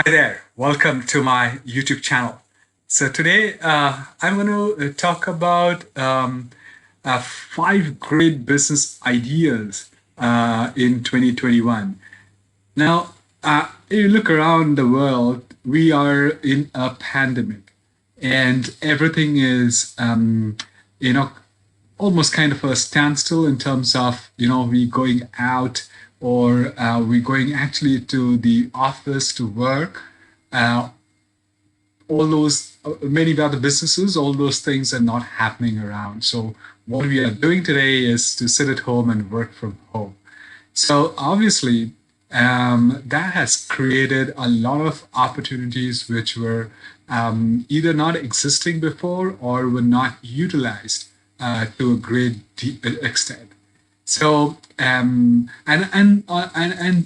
Hi there, welcome to my YouTube channel. So today I'm going to talk about five great business ideas in 2021. Now, you look around the world, we are in a pandemic and everything is, you know, almost kind of a standstill in terms of we going out or we going actually to the office to work. uh, all those many other businesses, all those things are not happening around. So what we are doing today is to sit at home and work from home. So obviously, that has created a lot of opportunities which were either not existing before or were not utilized to a extent. So and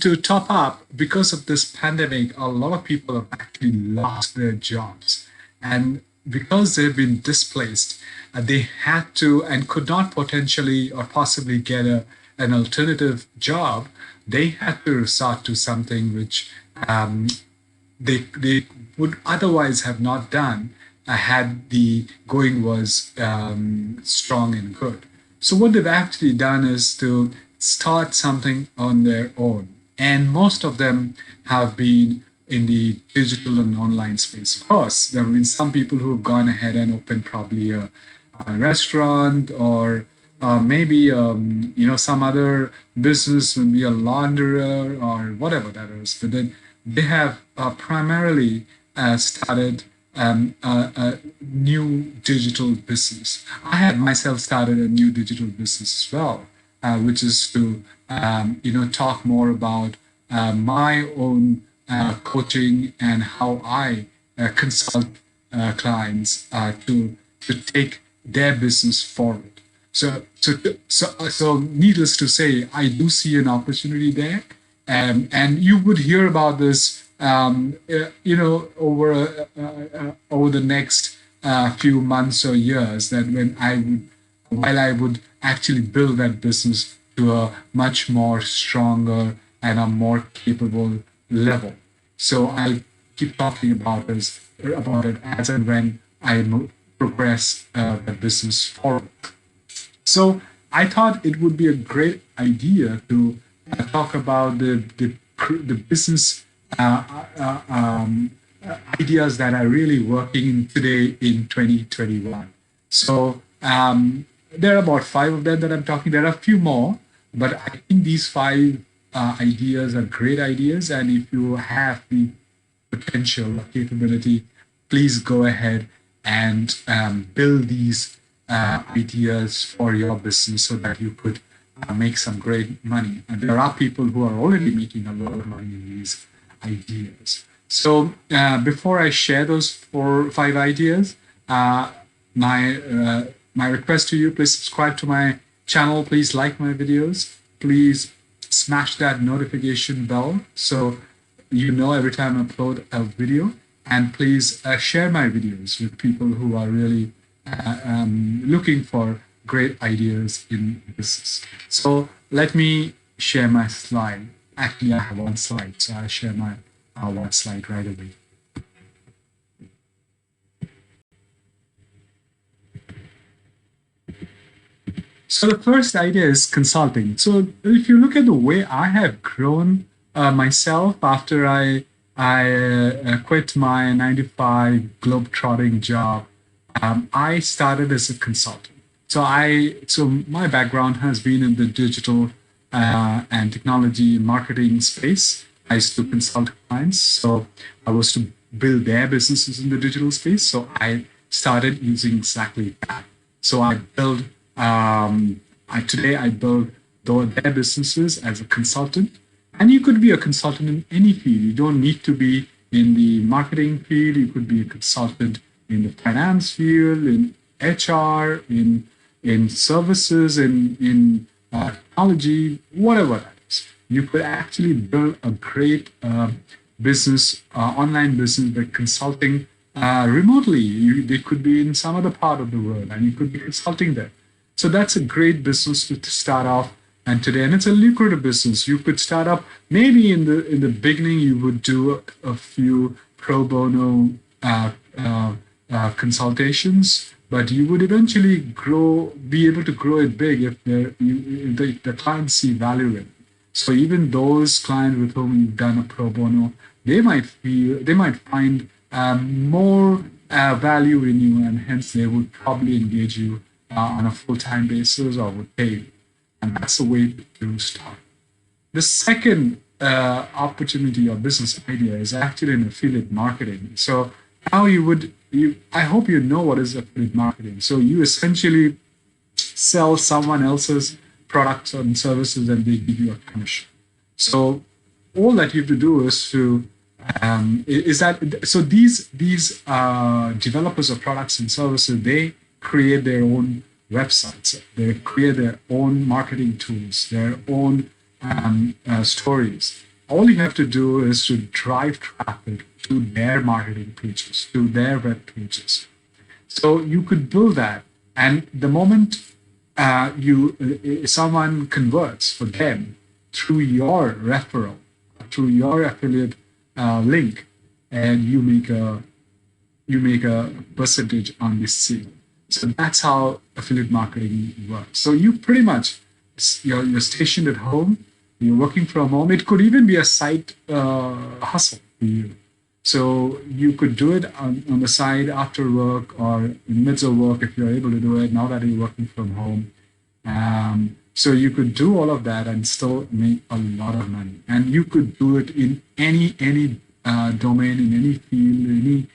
to top up, because of this pandemic, a lot of people have actually lost their jobs, and because they've been displaced, they had to and could not potentially or possibly get an alternative job. They had to resort to something which they would otherwise have not done had the going was strong and good. So what they've actually done is to start something on their own. And most of them have been in the digital and online space. Of course, there have been some people who have gone ahead and opened probably a restaurant or maybe some other business, maybe a launderer or whatever that is. But then they have primarily started a new digital business. I had myself started a new digital business as well, which is to talk more about my own coaching and how I consult clients to take their business forward. So, needless to say, I do see an opportunity there, and you would hear about this, over the next few months or years. That while I would actually build that business to a much more stronger and a more capable level. So I'll keep talking about it as and when I progress the business forward. So I thought it would be a great idea to talk about the business ideas that are really working today in 2021. So there are about five of them that I'm talking. There are a few more, but I think these five ideas are great ideas. And if you have the potential or capability, please go ahead and build these ideas for your business so that you could make some great money. And there are people who are already making a lot of money in these ideas. So before I share those five ideas, my request to you: please subscribe to my channel. Please like my videos. Please smash that notification bell so you know every time I upload a video. And please share my videos with people who are really looking for great ideas in business. So let me share my slide. Actually, I have one slide, so I'll share my one slide right away. So the first idea is consulting. So if you look at the way I have grown myself after I quit my 9 to 5 globe-trotting job, I started as a consultant. So my background has been in the digital and technology marketing space. I used to consult clients, so I was to build their businesses in the digital space. So I started using exactly that. So I build. Today I build their businesses as a consultant, and you could be a consultant in any field. You don't need to be in the marketing field. You could be a consultant in the finance field, in HR, in services, in technology, whatever that is. You could actually build a great business, online business by consulting remotely. They could be in some other part of the world, and you could be consulting there. So that's a great business to start off. and today, and it's a lucrative business. You could start up maybe in the beginning. You would do a few pro bono consultations, but you would eventually be able to grow it big if the clients see value in it. So even those clients with whom you've done a pro bono, they might find more value in you, and hence they would probably engage you on a full-time basis or would pay you. And that's the way to start. The second opportunity or business idea is actually in affiliate marketing. So now I hope you know what is affiliate marketing. So you essentially sell someone else's products and services and they give you a commission. So all that you have to do is to is that so these developers of products and services, they create their own websites, they create their own marketing tools, their own stories. All you have to do is to drive traffic to their marketing pages, to their web pages. So you could build that, and the moment someone converts for them through your referral, through your affiliate link, and you make a percentage on this sale. So that's how affiliate marketing works. So you pretty much you're stationed at home, you're working from home. It could even be a side hustle for you. So you could do it on the side after work or in the midst of work if you're able to do it now that you're working from home. So you could do all of that and still make a lot of money. And you could do it in any domain, in any field, any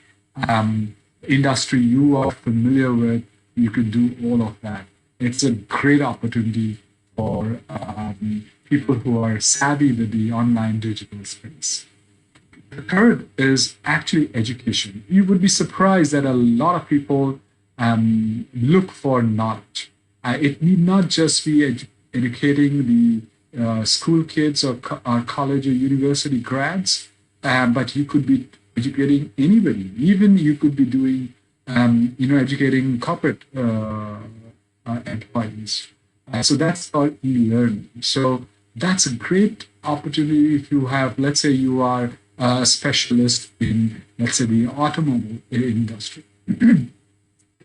industry you are familiar with. You could do all of that. It's a great opportunity for people who are savvy with the online digital space. The third is actually education. You would be surprised that a lot of people look for knowledge. It need not just be educating the school kids or college or university grads, but you could be educating anybody. Even you could be doing, educating corporate employees. So that's called e-learning. So that's a great opportunity if you have, let's say you are a specialist in, let's say, the automobile industry.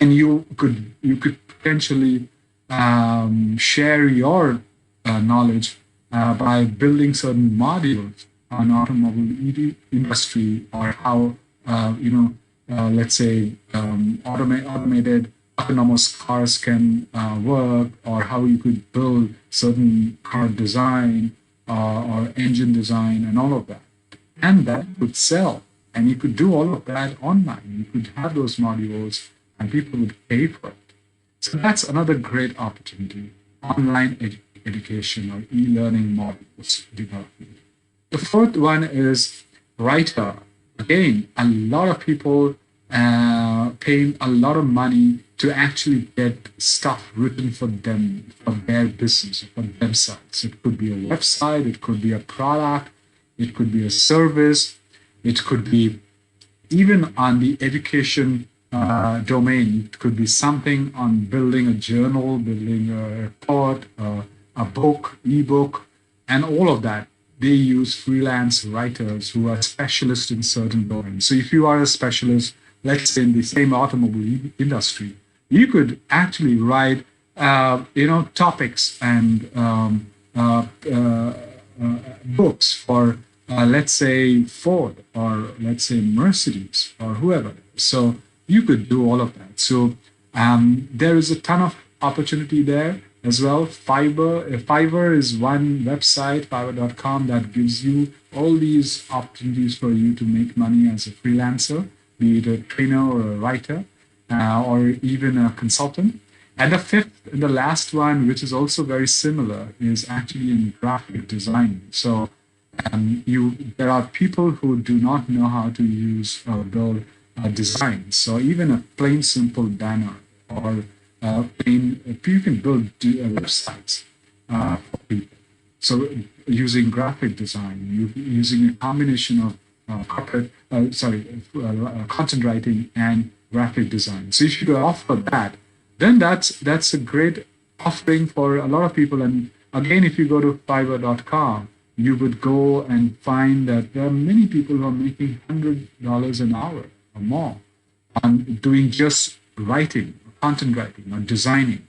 And you could potentially share your knowledge by building certain modules on automobile industry or how let's say automated autonomous cars can work, or how you could build certain car design or engine design and all of that, and that could sell. And you could do all of that online. You could have those modules and people would pay for it. So that's another great opportunity, online education or e-learning modules development. The fourth one is writer. Again, a lot of people paying a lot of money to actually get stuff written for them, for their business, for themselves. It could be a website, it could be a product, it could be a service, it could be even on the education domain. It could be something on building a journal, building a report, a book, ebook, and all of that. They use freelance writers who are specialists in certain domains. So if you are a specialist, let's say in the same automobile industry, you could actually write, topics and books for, let's say, Ford or let's say Mercedes or whoever. So you could do all of that. So there is a ton of opportunity there as well. Fiverr is one website, fiverr.com, that gives you all these opportunities for you to make money as a freelancer, be it a trainer or a writer, or even a consultant. And the fifth and the last one, which is also very similar, is actually in graphic design. So there are people who do not know how to use or build designs. So even a plain simple banner or you can build websites for people. So using graphic design, using a combination of content writing and graphic design. So if you could offer that, then that's a great offering for a lot of people. And Again, if you go to Fiverr.com, you would go and find that there are many people who are making $100 an hour or more on doing just writing, content writing, or designing.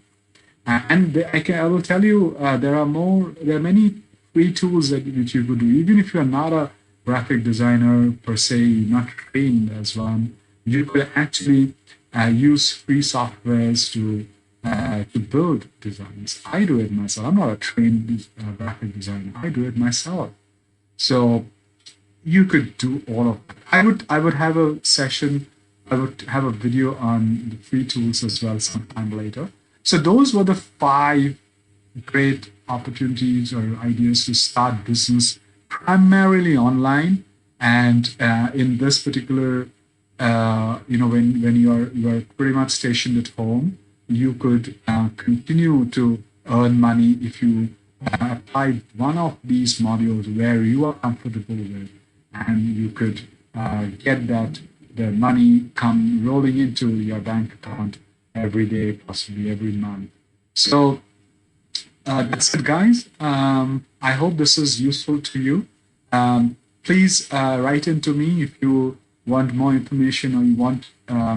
I will tell you, there are many free tools which you could do. Even if you're not a graphic designer per se, not trained as one, you could actually use free softwares to build designs. I do it myself. I'm not a trained graphic designer. I do it myself. So you could do all of that. I would have a session. I would have a video on the free tools as well sometime later. So those were the 5 great opportunities or ideas to start business primarily online. And in this particular, when you're pretty much stationed at home, you could continue to earn money if you apply one of these modules where you are comfortable with, and you could get the money come rolling into your bank account every day, possibly every month. So that's it, guys. I hope this is useful to you. Please write into me if you want more information, or you want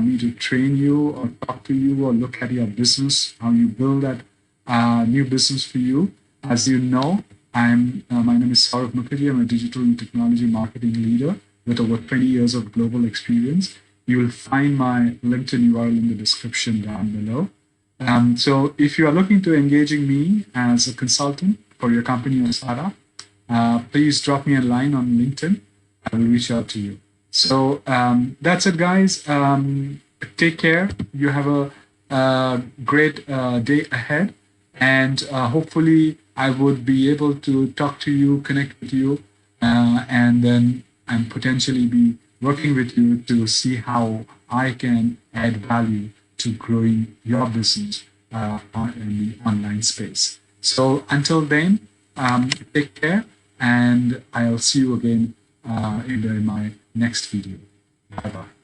me to train you or talk to you or look at your business, how you build that new business for you. As you know, my name is Saurav Mukherjee. I'm a digital and technology marketing leader with over 20 years of global experience. You will find my LinkedIn URL in the description down below. So if you are looking to engaging me as a consultant for your company or startup, please drop me a line on LinkedIn. I will reach out to you. So that's it, guys. Take care. You have a great day ahead. And hopefully I would be able to talk to you, connect with you, and then and potentially be working with you to see how I can add value to growing your business in the online space. So until then, take care, and I'll see you again in my next video. Bye-bye.